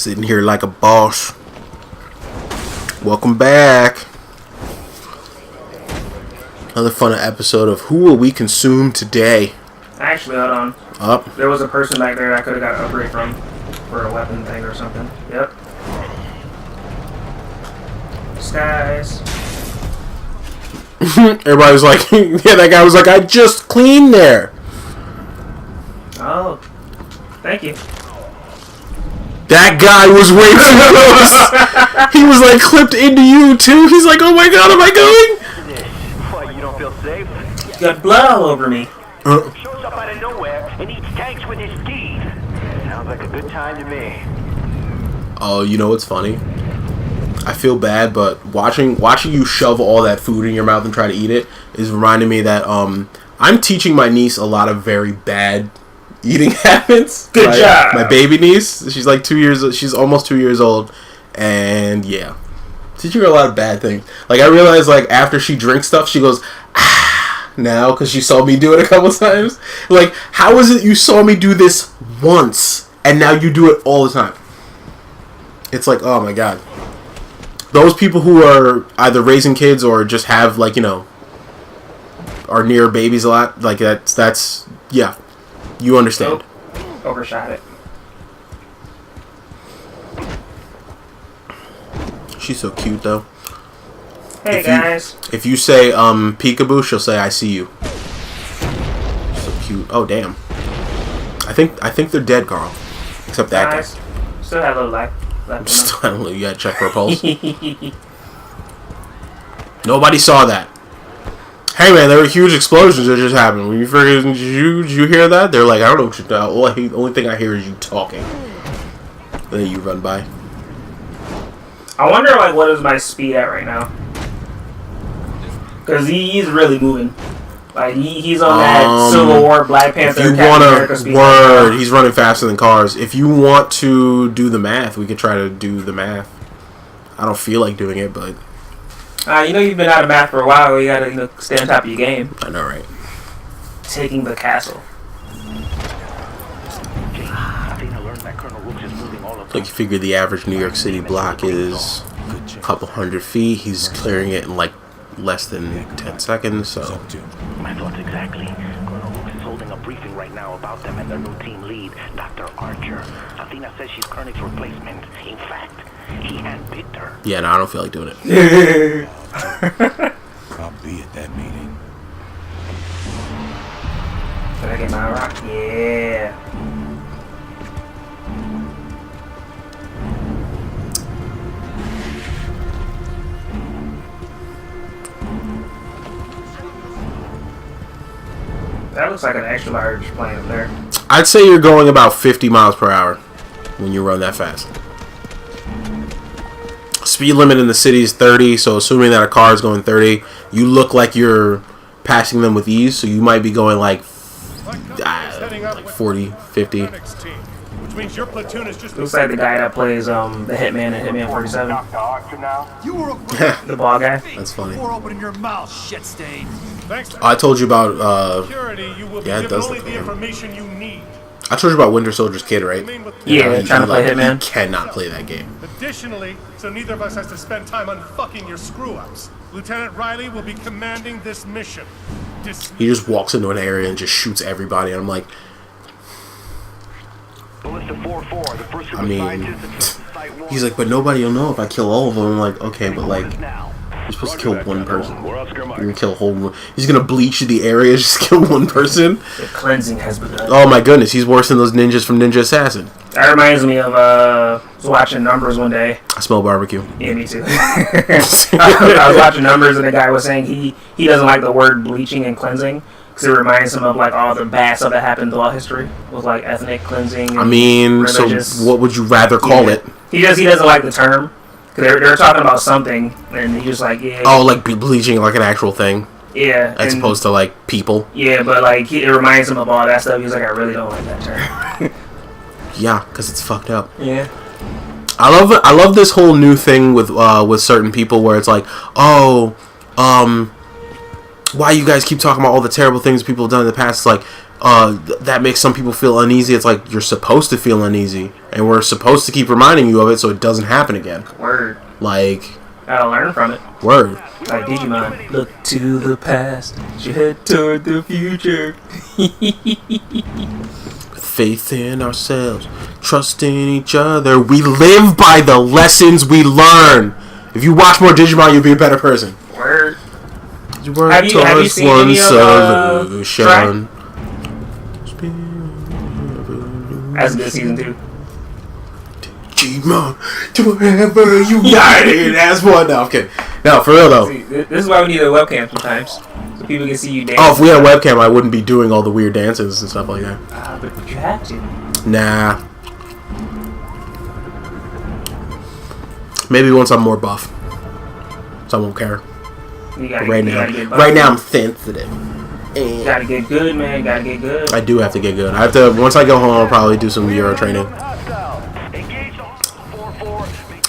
Sitting here like a boss. Welcome back. Another fun episode of Who Will We Consume Today? Actually, hold on. Up. There was a person back there I could have got an upgrade from for a weapon thing or something. Yep. Skies. Everybody was like, yeah, that guy was like, I just cleaned there. Oh. Thank you. That guy was way too close. He was like clipped into you too. He's like, oh my god, am I going? What, you don't feel safe? You got blood all over me. Shows up out of nowhere and eats tanks with his teeth. Sounds like a good time to me. Oh, you know what's funny? I feel bad, but watching you shove all that food in your mouth and try to eat it is reminding me that I'm teaching my niece a lot of very bad eating habits. Good job. My baby niece, she's like 2 years. She's almost 2 years old, and yeah, teaching her a lot of bad things. Like I realized, like after she drinks stuff, she goes ah now because she saw me do it a couple times. Like, how is it you saw me do this once and now you do it all the time? It's like, oh my god. Those people who are either raising kids or just have, like, you know, are near babies a lot, like, that's yeah, you understand. Oh, overshot it. She's so cute, though. Hey, guys. If you say, peekaboo, she'll say, I see you. So cute. Oh, damn. I think they're dead, Carl. Except that guy. Still have a little life. I don't know. You gotta check for a pulse. Nobody saw that. Hey man, there were huge explosions that just happened. When you figured, did you hear that? They're like, I don't know what you're talking. The only thing I hear is you talking. Then you run by. I wonder, like, what is my speed at right now? Because he's really moving. Like, he's on that Civil War, Black Panther, if you Captain want to he's running faster than cars. If you want to do the math, we could try to do the math. I don't feel like doing it, but... you know you've been out of math for a while. You gotta stay on top of your game. I know, right? Taking the castle. Like, you figure the average New York City block is a couple 100 feet. He's clearing it in, like, less than 10 seconds, so... My thoughts exactly. Colonel Luke is holding a briefing right now about them and their new team lead, Dr. Archer. Athena says she's Koenig's replacement. In fact, he handpicked her. Yeah, no, I don't feel like doing it. I'll be at that meeting. Did I get my rock? Yeah. That looks like an extra large plane up there. I'd say you're going about 50 miles per hour when you run that fast. Speed limit in the city is 30, so assuming that a car is going 30, you look like you're passing them with ease, so you might be going like 40, 50. Which means your platoon is just looks like the guy that plays the Hitman in Hitman 47. you were The ball guy. That's funny. before opening your mouth, shit stain. Thanks to I told you about security, you will be yeah, it given does only look the like information you need. I told you about Winter Soldier's kid, right? Yeah, trying to play Hitman. You cannot play that game. Additionally, so neither of us has to spend time on fucking your screw-ups. Lieutenant Riley will be commanding this mission. He just walks into an area and just shoots everybody, and I'm like, I mean, he's like, but nobody will know if I kill all of them. I'm like, okay, but like, you're supposed to kill one person. You're gonna kill a whole. He's gonna bleach the area, just kill one person. The cleansing has begun. Oh my goodness, he's worse than those ninjas from Ninja Assassin. That reminds me of I was watching Numbers one day. I smell barbecue. Yeah, me too. I was watching Numbers and the guy was saying he doesn't like the word bleaching and cleansing because it reminds him of like all the bad stuff that happened throughout history with like ethnic cleansing. I mean, religious. So what would you rather call it? He doesn't like the term because they were talking about something and he was like, yeah. Oh, like bleaching, like an actual thing. Yeah. As opposed to like people. Yeah, but like it reminds him of all that stuff. He was like, I really don't like that term. Yeah, because it's fucked up. Yeah. I love this whole new thing with certain people where it's like, oh, why you guys keep talking about all the terrible things people have done in the past? It's like, that makes some people feel uneasy. It's like you're supposed to feel uneasy, and we're supposed to keep reminding you of it so it doesn't happen again. Word. Like, gotta learn from it. Word. Like Digimon. Look to the past, you head toward the future. Faith in ourselves, trust in each other. We live by the lessons we learn. If you watch more Digimon, you'll be a better person. Word. Have you seen any of Solution. That's a good season 2. Digimon, forever united as one. No, I'm kidding. No, for real though. See, this is why we need a webcam sometimes, so people can see you dance. Oh, if we had a webcam, I wouldn't be doing all the weird dances and stuff like that. But you have to. Nah. Maybe once I'm more buff, so I won't care. Right now I'm sensitive. You gotta get good, man. You gotta get good. I do have to get good. I have to. Once I go home, I'll probably do some Euro training.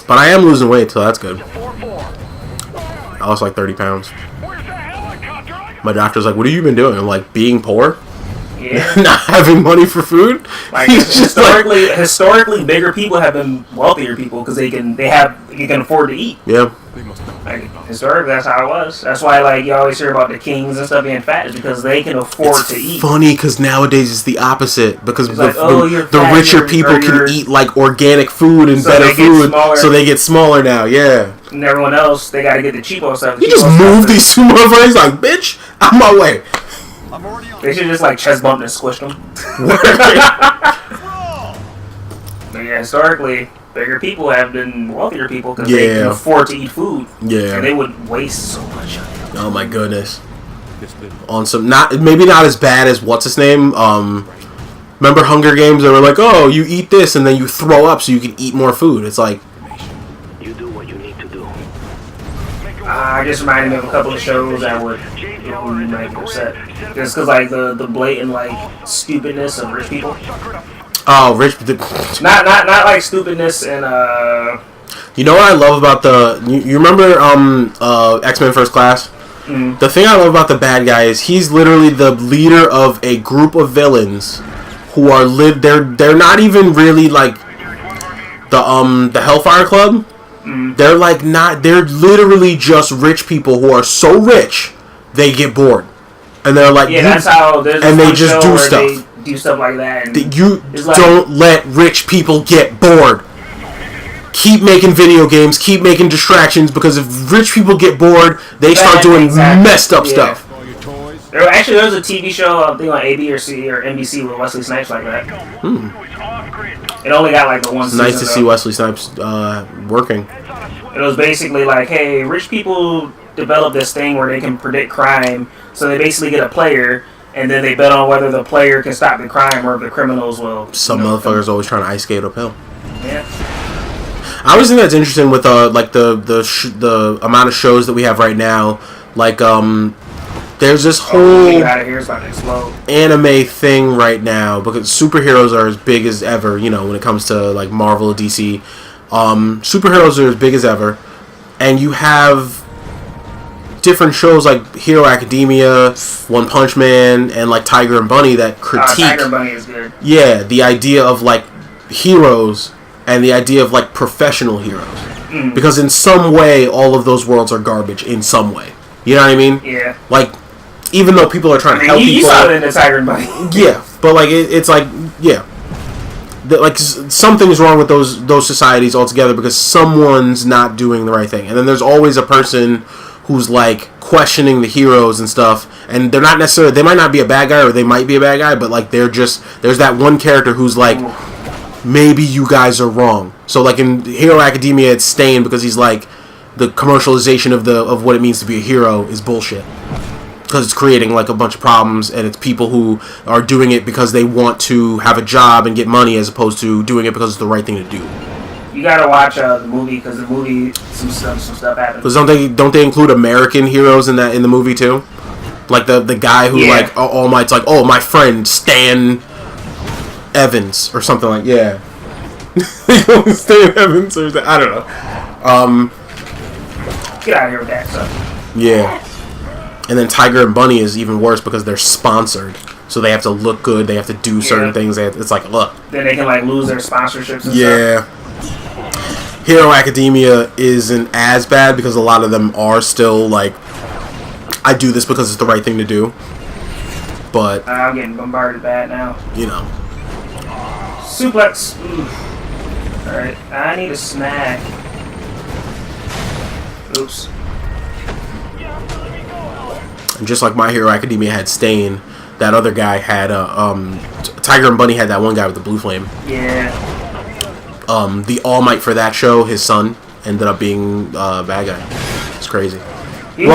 But I am losing weight, so that's good. I lost like 30 pounds. My doctor's like, "What have you been doing?" I'm like, "Being poor." Yeah. Not having money for food. Like historically, bigger people have been wealthier people because you can afford to eat. Yeah. Like, historically, that's how it was. That's why, like, you always hear about the kings and stuff being fat, is because they can afford to eat. Funny because nowadays it's the opposite, because the fat, richer people can eat like organic food and better food, so they get smaller now. Yeah. And everyone else, they got to get the cheapo stuff. You just move these two motherfuckers like, bitch, I'm my way. They should just like chest bumped and squished them. But yeah, historically, bigger people have been wealthier people because they can afford to eat food. Yeah. And they would waste so much of it. Oh my goodness. On some maybe not as bad as what's his name. Remember Hunger Games? They were like, oh, you eat this and then you throw up so you can eat more food. It's like, you do what you need to do. I just reminded me of a couple of shows that would make me upset. Just because like the blatant like stupidness of rich people. Oh, rich. Not like stupidness and You know what I love about you remember X-Men First Class? Mm. The thing I love about the bad guy is he's literally the leader of a group of villains who are they're not even really like the Hellfire Club. Mm. They're literally just rich people who are so rich they get bored. And they're like, that's how they just do stuff. They do stuff like that. And you don't let rich people get bored. Keep making video games, keep making distractions, because if rich people get bored, they start doing messed up stuff. There was a TV show, I think on ABC or NBC with Wesley Snipes like that. It only got like the one season. Nice to see Wesley Snipes working. It was basically like, hey, rich people develop this thing where they can predict crime, so they basically get a player, and then they bet on whether the player can stop the crime or if the criminals will. Some motherfuckers always trying to ice skate uphill. Yeah. I always think that's interesting with like the amount of shows that we have right now. Like there's this whole anime thing right now because superheroes are as big as ever. You know, when it comes to like Marvel or DC, superheroes are as big as ever, and you have different shows like Hero Academia, One Punch Man, and like Tiger and Bunny that critique. Tiger and Bunny is good. Yeah, the idea of like heroes and the idea of like professional heroes, because in some way all of those worlds are garbage in some way. You know what I mean? Yeah. Like, even though people are trying to help people, you saw it in the Tiger and Bunny. Yeah, but like it's like like something's wrong with those societies altogether because someone's not doing the right thing, and then there's always a person who's like questioning the heroes and stuff, and they're not necessarily, they might not be a bad guy or they might be a bad guy, but like there's that one character who's like, maybe you guys are wrong. So like in Hero Academia, it's Stain because he's like, the commercialization of what it means to be a hero is bullshit because it's creating like a bunch of problems, and it's people who are doing it because they want to have a job and get money as opposed to doing it because it's the right thing to do. You gotta watch the movie because the movie some stuff happens. Because don't they include American heroes in the movie too? Like the guy who like All Might's like, oh, my friend Stan Evans or something like Stan Evans or I don't know. Get out of here with that stuff. Yeah. And then Tiger and Bunny is even worse because they're sponsored. So they have to look good. They have to do certain things. It's like, look. Then they can like lose their sponsorships and stuff. Hero Academia isn't as bad because a lot of them are still like, I do this because it's the right thing to do. But I'm getting bombarded bad now. You know. Suplex. Alright, I need a snack. Oops. And just like My Hero Academia had Stain, that other guy had Tiger and Bunny had that one guy with the blue flame. Yeah. The All Might for that show, his son ended up being a bad guy. It's crazy. He's an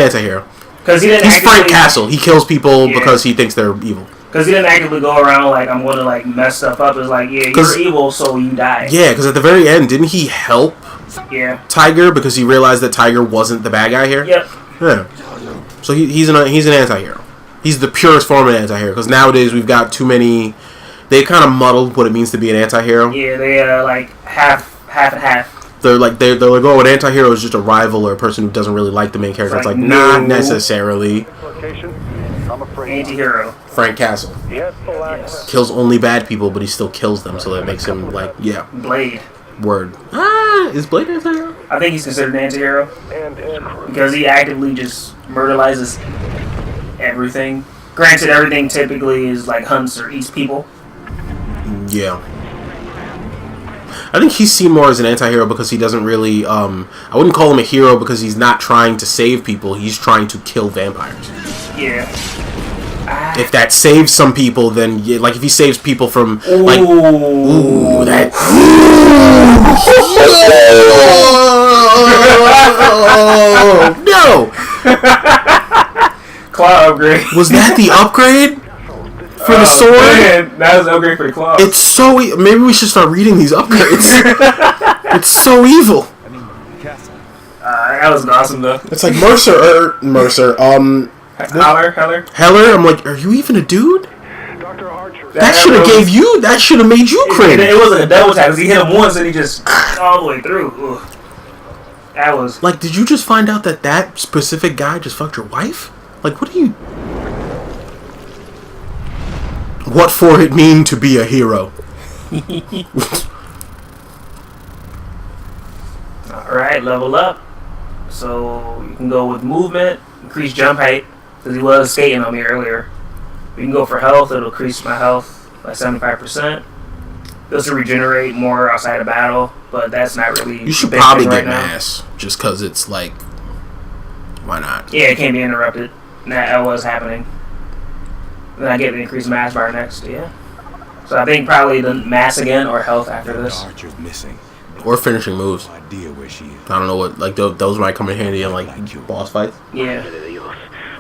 anti-hero. He's Frank Castle. He kills people because he thinks they're evil. Because he didn't actively go around like, I'm going to like mess stuff up. It's like, you're evil, so you die. Yeah, because at the very end, didn't he help Tiger because he realized that Tiger wasn't the bad guy here? Yep. Yeah. So he's an anti-hero. He's the purest form of an anti-hero. Because nowadays we've got too many. They kind of muddled what it means to be an anti-hero. Yeah, they like half and half. They're like, oh, an anti-hero is just a rival or a person who doesn't really like the main character. It's like not necessarily. Anti-hero. Frank Castle. Yes. Kills only bad people, but he still kills them, so that makes him like, Blade. Word. Is Blade an anti-hero? I think he's considered an anti-hero. Because he actively just murderizes everything. Granted, everything typically is like hunts or eats people. Yeah. I think he's seen more as an anti-hero because he doesn't really, I wouldn't call him a hero because he's not trying to save people, he's trying to kill vampires. Yeah. If that saves some people, then, like, if he saves people from, like, that... No! Claw upgrade. Was that the upgrade? For the sword? Man, that was an upgrade for the claw. It's so... Maybe we should start reading these upgrades. It's so evil. That was awesome, though. It's like Mercer. Heller, I'm like, are you even a dude? Dr. Archer. That should have made you cringe. It wasn't a double tap because he hit him once and he just all the way through. Ugh. That was... Like, did you just find out that specific guy just fucked your wife? Like, what do you... What for it mean to be a hero? Alright, level up. So, you can go with movement, increase jump height, because he was skating on me earlier. We can go for health, it'll increase my health by 75%. This will regenerate more outside of battle, but that's not really... You should probably get mass, just because it's like... Why not? Yeah, it can't be interrupted. That was happening. Then I get the increased mass bar next, yeah. So I think probably the mass again or health after this. Archer's missing. Or finishing moves. No idea where she is. I don't know what, like, those might come in handy in, like, boss fights. Yeah.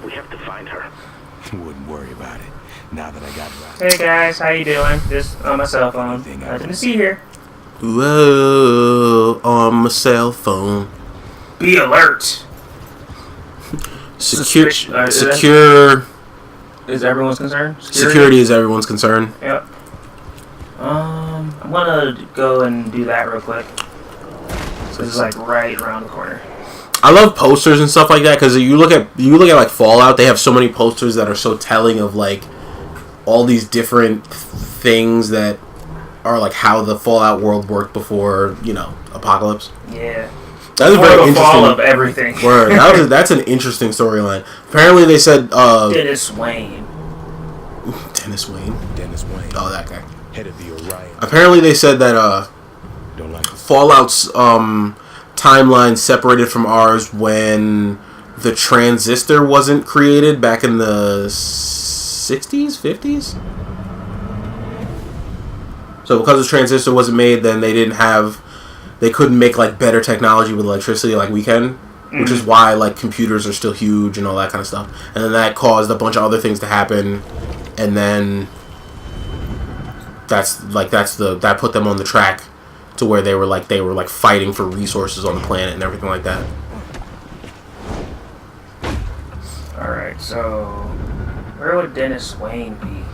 We have to find her. Wouldn't worry about it. Now that I got right. Hey guys, how you doing? Just on my cell phone. Nothing to see here. Whoa, on my cell phone. Be alert. Secure. Is everyone's concern? Security is everyone's concern. Yep. I'm gonna go and do that real quick. So it's like right around the corner. I love posters and stuff like that because you look at like Fallout, they have so many posters that are so telling of like all these different things that are like how the Fallout world worked before, you know, Apocalypse. Yeah. That's a very interesting fall of everything. Word. That's an interesting storyline. Apparently they said Dennis Wayne. Dennis Wayne. Oh, that guy. Head of the Orion. Apparently they said that Don't like Fallout's timeline separated from ours when the transistor wasn't created back in the 60s, 50s. So because the transistor wasn't made, then they couldn't make like better technology with electricity like we can, which is why like computers are still huge and all that kind of stuff. And then that caused a bunch of other things to happen, and then that put them on the track to where they were like fighting for resources on the planet and everything like that. Alright, so where would Dennis Wayne be?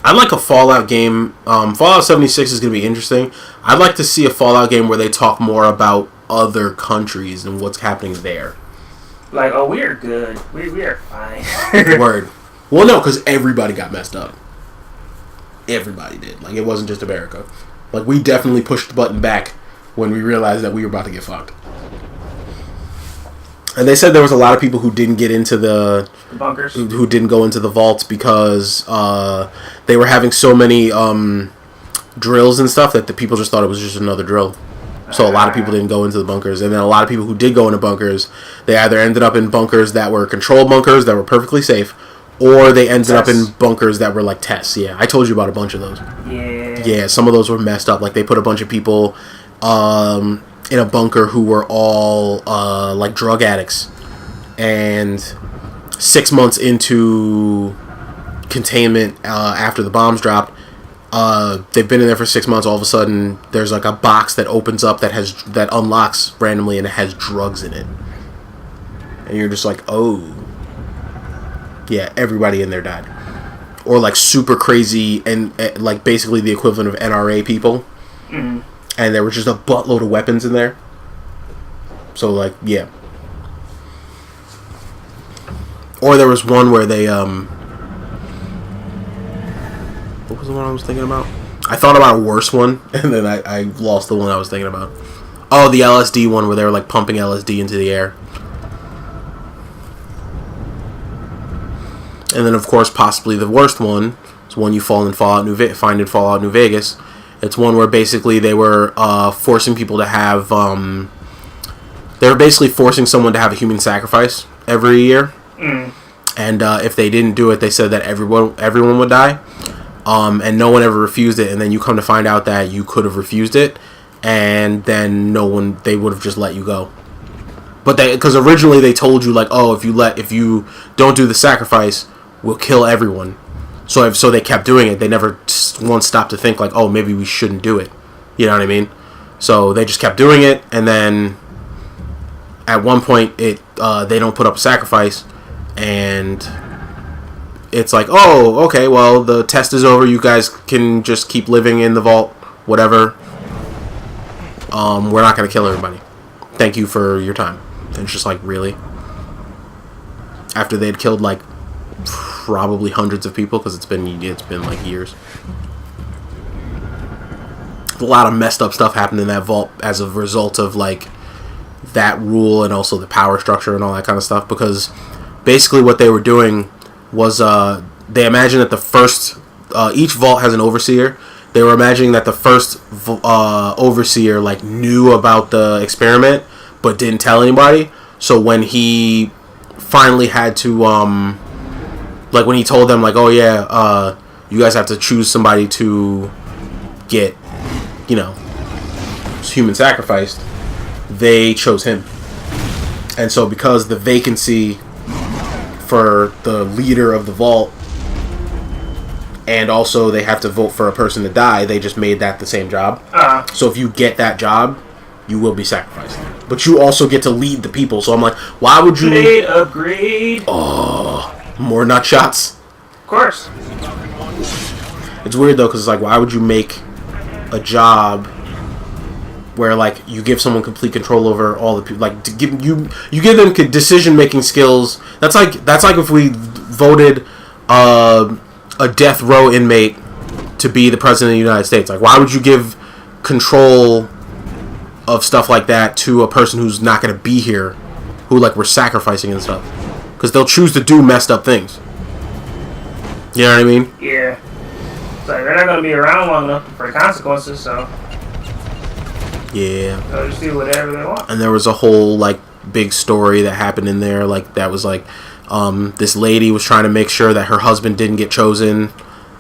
I'd like a Fallout game. Fallout 76 is going to be interesting. I'd like to see a Fallout game where they talk more about other countries and what's happening there. Like, oh, we are good. We are fine. Word. Well, no, because everybody got messed up. Everybody did. Like, it wasn't just America. Like, we definitely pushed the button back when we realized that we were about to get fucked. And they said there was a lot of people who didn't get into the bunkers, who didn't go into the vaults because they were having so many drills and stuff that the people just thought it was just another drill. So a lot of people didn't go into the bunkers, and then a lot of people who did go into bunkers, they either ended up in bunkers that were controlled bunkers that were perfectly safe, or they ended up in bunkers that were like tests. Yeah, I told you about a bunch of those. Yeah, some of those were messed up. Like, they put a bunch of people in a bunker who were all like drug addicts, and 6 months into containment after the bombs dropped, they've been in there for 6 months. All of a sudden, there's like a box that opens up that unlocks randomly, and it has drugs in it, and you're just like, oh, yeah, everybody in there died, or like super crazy and like basically the equivalent of NRA people. And there were just a buttload of weapons in there. So, like, yeah. Or there was one where they, what was the one I was thinking about? I thought about a worse one, and then I lost the one I was thinking about. Oh, the LSD one where they were, like, pumping LSD into the air. And then, of course, possibly the worst one is one you find in Fallout New Vegas. It's one where basically they were forcing people to have... they were basically forcing someone to have a human sacrifice every year. And if they didn't do it, they said that everyone would die. And no one ever refused it. And then you come to find out that you could have refused it. And then they would have just let you go. But because originally they told you, like, oh, if you don't do the sacrifice, we'll kill everyone. So they kept doing it. They never once stopped to think, like, oh, maybe we shouldn't do it. You know what I mean? So they just kept doing it, and then at one point they don't put up a sacrifice, and it's like, oh, okay, well, the test is over. You guys can just keep living in the vault, whatever. We're not going to kill everybody. Thank you for your time. And it's just like, really? After they'd killed, like, probably hundreds of people, because it's been like years. A lot of messed up stuff happened in that vault as a result of, like, that rule and also the power structure and all that kind of stuff, because basically what they were doing was they imagined that the first each vault has an overseer. They were imagining that the first overseer, like, knew about the experiment but didn't tell anybody. So when he finally had to like, when he told them, like, oh yeah, you guys have to choose somebody to get, you know, human sacrificed, they chose him. And so because the vacancy for the leader of the vault, and also they have to vote for a person to die, they just made that the same job. So if you get that job, you will be sacrificed. But you also get to lead the people. So I'm like, why would you... Upgrade. Oh, more nut shots. Of course. It's weird though, because it's like, why would you make a job where, like, you give someone complete control over all the people, like, to give you give them decision making skills. That's like if we voted a death row inmate to be the president of the United States. Like, why would you give control of stuff like that to a person who's not going to be here, who, like, we're sacrificing and stuff? Because they'll choose to do messed up things. You know what I mean? Yeah. It's like, they're not going to be around long enough for the consequences, so... Yeah. They'll just do whatever they want. And there was a whole, like, big story that happened in there. Like, that was, like, this lady was trying to make sure that her husband didn't get chosen.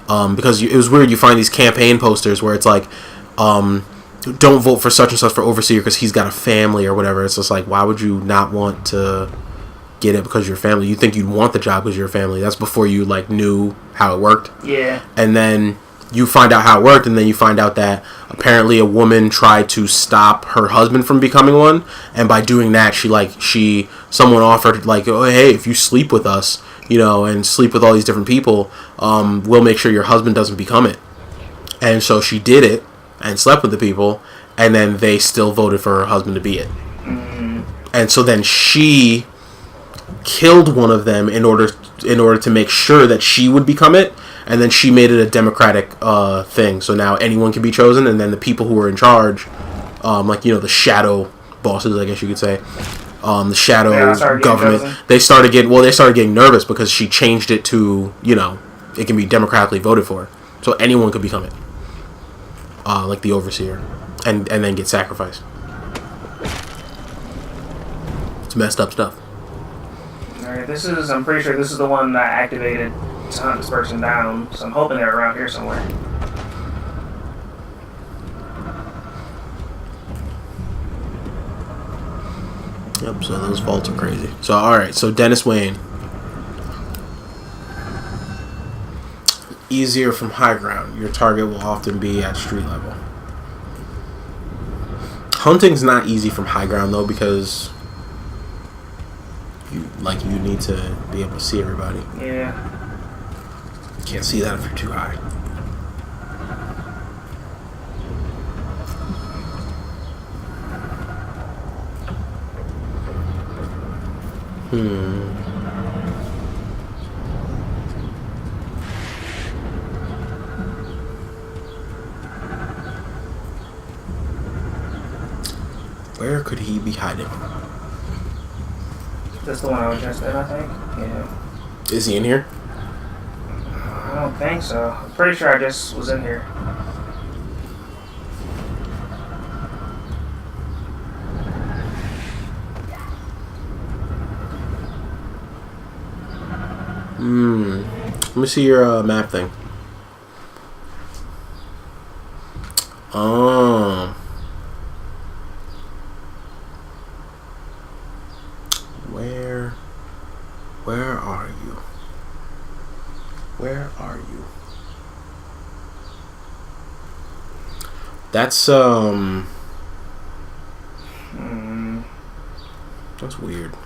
Because it was weird. You find these campaign posters where it's like, don't vote for such and such for overseer because he's got a family or whatever. It's just like, why would you not want to get it because of your family? You think you'd want the job because of your family. That's before you, like, knew how it worked. Yeah. And then you find out how it worked, and then you find out that apparently a woman tried to stop her husband from becoming one, and by doing that, someone offered, like, oh, hey, if you sleep with us, you know, and sleep with all these different people, we'll make sure your husband doesn't become it. And so she did it and slept with the people, and then they still voted for her husband to be it. And so then she killed one of them in order to make sure that she would become it, and then she made it a democratic thing. So now anyone can be chosen, and then the people who are in charge, like the shadow bosses, I guess you could say, the shadow government, they started getting nervous because she changed it to it can be democratically voted for, so anyone could become it, like the overseer, and then get sacrificed. It's messed up stuff. Alright, I'm pretty sure this is the one that I activated to hunt this person down, so I'm hoping they're around here somewhere. Yep, so those vaults are crazy. So, alright, so Dennis Wayne. Easier from high ground. Your target will often be at street level. Hunting's not easy from high ground, though, because you need to be able to see everybody. Yeah. You can't see that if you're too high. Where could he be hiding? That's the one I was just in, I think. Yeah. Is he in here? I don't think so. I'm pretty sure I just was in here. Let me see your map thing. Where are you? Where are you? That's that's weird.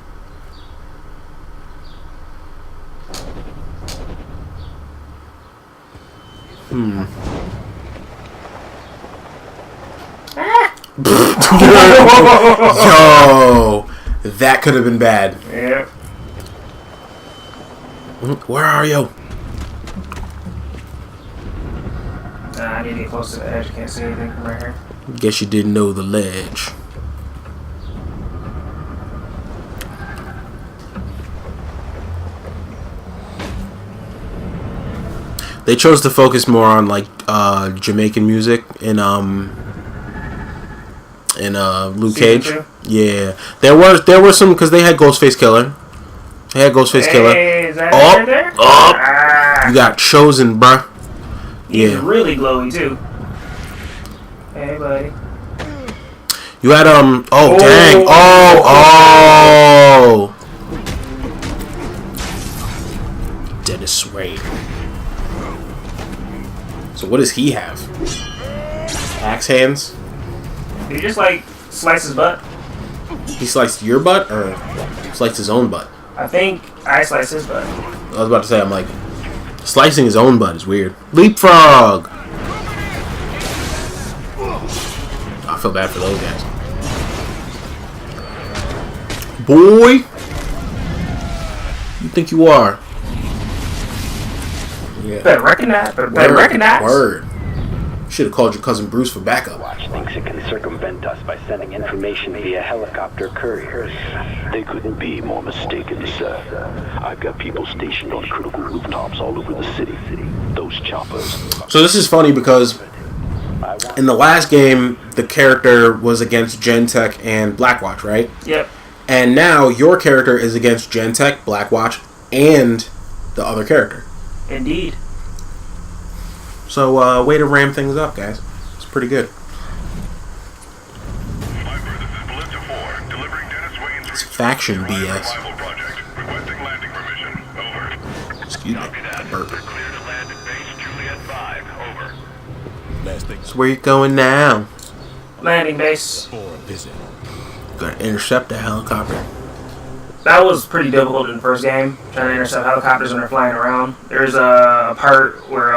Yo, that could have been bad. Yeah. Where are you? I need to get close to the edge. Can't see anything from right here. Guess you didn't know the ledge. They chose to focus more on like Jamaican music in Luke Cage. Yeah, there were some because they had Ghostface Killer. They had Ghostface Killer. Is that right there? You got chosen, bruh. He's really glowy too. Hey, buddy. You had dang. Oh. Dennis Wayne. So what does he have? Axe hands? Did he just like slice his butt? He sliced your butt or sliced his own butt? I think I sliced his butt. I was about to say, I'm like, slicing his own butt is weird. Leapfrog! I feel bad for those guys. Boy! You think you are? Yeah. Better recognize. Better recognize. Word. Should have called your cousin Bruce for backup. Watch thinks it can circumvent us by sending information via helicopter couriers. They couldn't be more mistaken, sir. I've got people stationed on critical rooftops all over the city. Those choppers. So this is funny because in the last game, the character was against Gentech and Blackwatch, right? Yep. And now your character is against Gentech, Blackwatch, and the other character. Indeed. So, way to ram things up, guys. It's pretty good. It's faction BS. Excuse me. Burp. So where you going now? Landing base. Gotta intercept that helicopter. That was pretty difficult in the first game, trying to intercept helicopters when they're flying around. There's a part where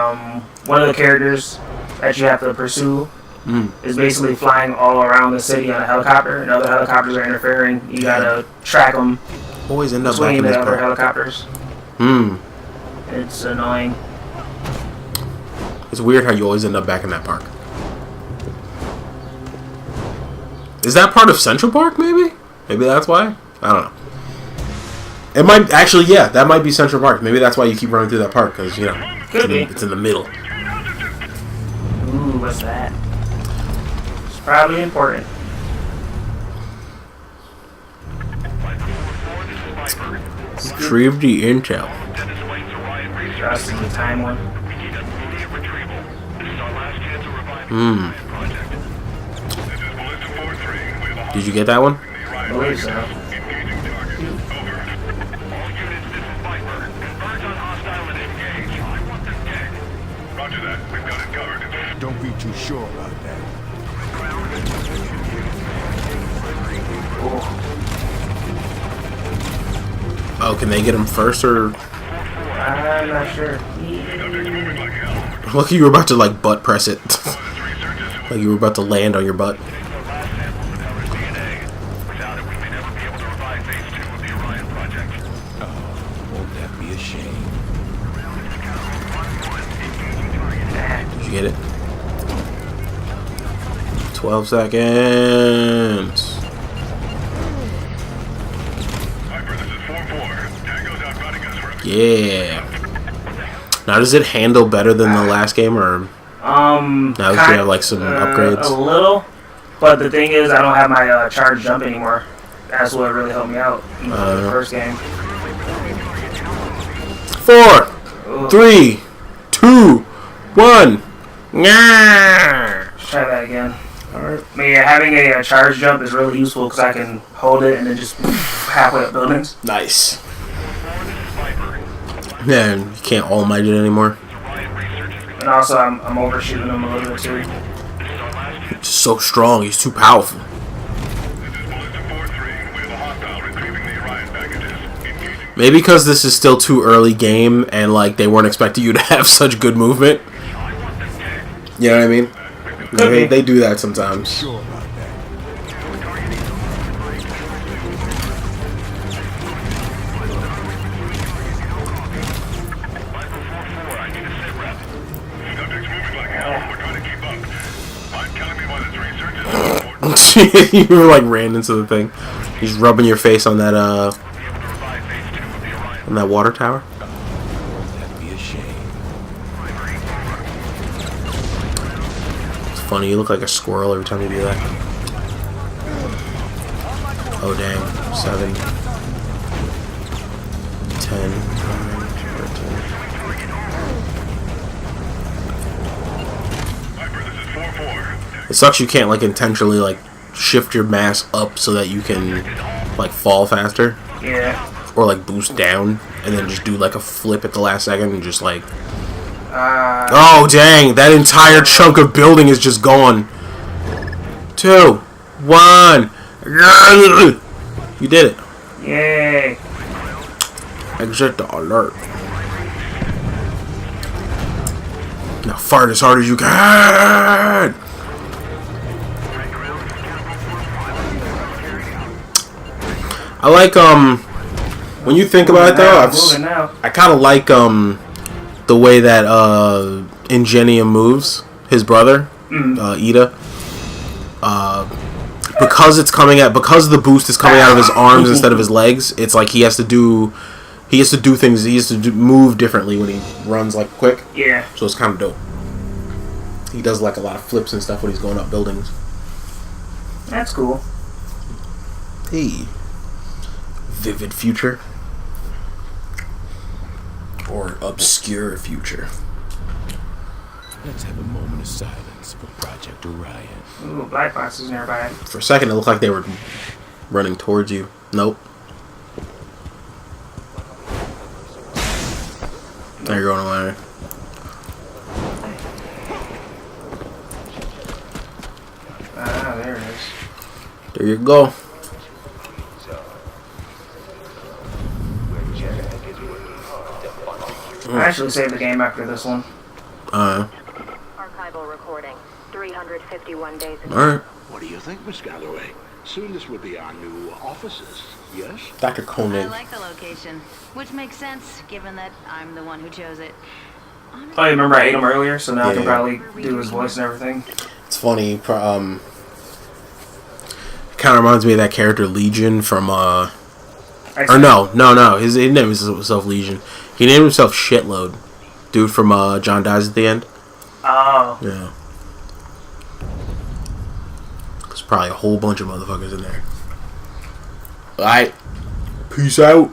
one of the characters that you have to pursue is basically flying all around the city on a helicopter, and other helicopters are interfering. You gotta track them always end up back Between in the this other park? helicopters. Hmm. It's annoying. It's weird how you always end up back in that park. Is that part of Central Park, maybe? Maybe that's why? I don't know. It might... Actually, yeah, that might be Central Park. Maybe that's why you keep running through that park, because, you know, it's in the middle. Ooh, what's that? It's probably important. Retrieve the intel. Trust is the time one. Hmm. Did you get that one? I believe so. Don't be too sure about that. Oh, can they get him first, or... I'm not sure. Look, you were about to, like, butt press it. Like you were about to land on your butt. Won't that be a shame? Did you get it? 12 seconds. Yeah. Now, does it handle better than the last game, or now that you have like some upgrades? A little, but the thing is, I don't have my charge jump anymore. That's what really helped me out in the first game. 4, 3, 2, 1. Let's try that again. Alright. But yeah, having a charge jump is really useful because I can hold it and then just halfway up buildings. Nice. Yeah, and you can't All Might it anymore. And also, I'm overshooting him a little bit too. He's so strong. He's too powerful. Maybe because this is still too early game and like they weren't expecting you to have such good movement. You know what I mean? They do that sometimes. Sure about that. You were like ran into the thing. He's rubbing your face on that water tower. That'd be a shame. It's funny, you look like a squirrel every time you do that. Oh dang. 7, 10, 13. It sucks you can't like intentionally like shift your mass up so that you can like fall faster. Yeah. Or like boost down and then just do like a flip at the last second and just like oh dang, that entire chunk of building is just gone. 2, 1. You did it. Yay. Exit the alert. Now fart as hard as you can. I like when you think about it though, I kind of like the way that Ingenium moves, his brother, Ida. Because the boost is coming out of his arms instead of his legs. It's like he has to do things. He has to move differently when he runs like quick. Yeah. So it's kind of dope. He does like a lot of flips and stuff when he's going up buildings. That's cool. Hey. Vivid future. Or obscure future. Let's have a moment of silence for Project Orion. Ooh, black boxes nearby. For a second, it looked like they were running towards you. Nope. Now you're going away. Ah, there it is. There you go. I actually saved the game after this one. Archival recording. 351 days ago. Alright. What do you think, Miss Galloway? Soon this will be our new offices, yes? Dr. I Koenig. like the location, which makes sense given that I'm the one who chose it. Oh, you remember I ate him earlier, so now I can Yeah. probably do his voice and everything. It's funny. Kind of reminds me of that character Legion from Or no. His name is himself Legion. He named himself Shitload. Dude from John Dies at the End. Oh. Yeah. There's probably a whole bunch of motherfuckers in there. Alright. Peace out.